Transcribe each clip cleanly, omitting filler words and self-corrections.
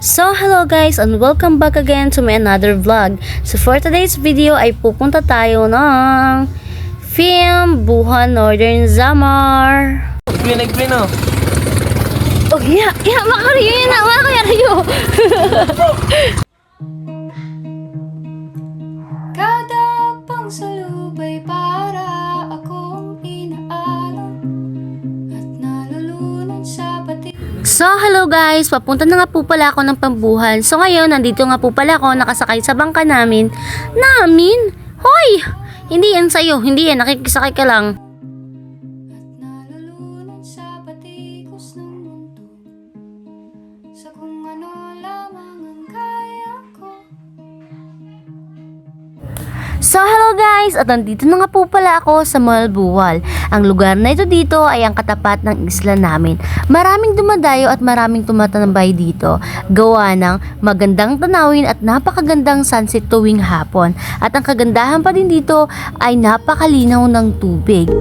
So hello guys and welcome back again to my another vlog. So for today's video ay pupunta tayo ng Buhan Northern Samar. Nag-green oh. Oh yeah, makariyo na, makariyo. Kada pangsalubay para akong inaalon at nalulunod sa pati. So hello guys, papunta na nga po pala ako ng Pambuhan. So ngayon, nandito nga po pala ako nakasakay sa bangka namin. Hoy! Hindi yan sa'yo, hindi yan, nakikisakay ka lang. At nalulunod sa patikos ng mundo sa kung ano lamang ang kaya ko. So hello guys, at nandito na nga po pala ako sa Malbuwal. Ang lugar na ito dito ay ang katapat ng isla namin. Maraming dumadayo at maraming tumatambay dito. Gawa ng magandang tanawin at napakagandang sunset tuwing hapon. At ang kagandahan pa din dito ay napakalinaw ng tubig.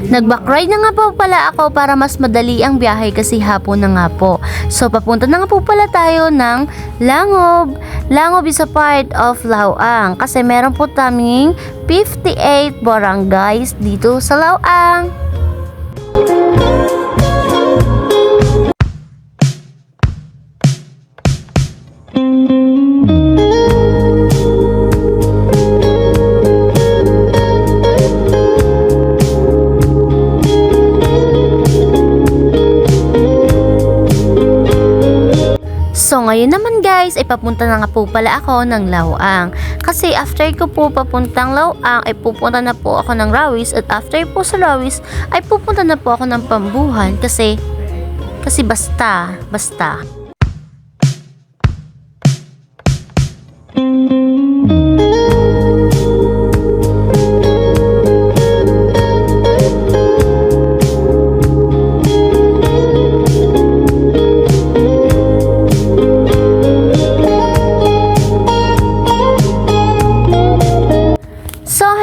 Nag-backride na nga po pala ako para mas madali ang biyahe kasi hapon na nga po. So papunta na nga po pala tayo ng Langob. Langob is a part of Lauang kasi meron po kaming 58 barangays dito sa Lauang. So ngayon naman guys, ay papunta na nga po pala ako ng Lauang. Kasi after ko po papuntang Lauang, ay pupunta na po ako ng Rawis. At after po sa Rawis, ay pupunta na po ako ng Pambuhan. Kasi basta.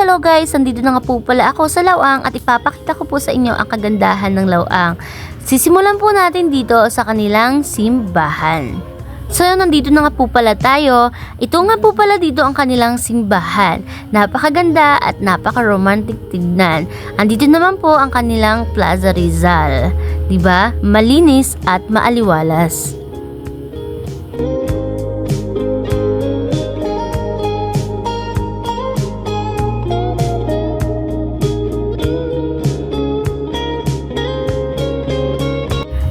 Hello guys, nandito na nga po pala ako sa Lauang at ipapakita ko po sa inyo ang kagandahan ng Lauang. Sisimulan po natin dito sa kanilang simbahan. So nandito na nga po pala tayo. Ito nga po pala dito ang kanilang simbahan. Napakaganda at napaka-romantic tignan. Andito naman po ang kanilang Plaza Rizal. Diba? Malinis at maaliwalas.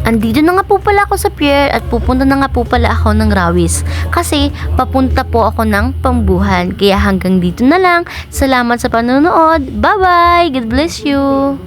Andito na nga po pala ako sa pier at pupunta na nga po pala ako ng Rawis kasi papunta po ako ng Pambuhan. Kaya hanggang dito na lang. Salamat sa panonood. Bye bye! God bless you!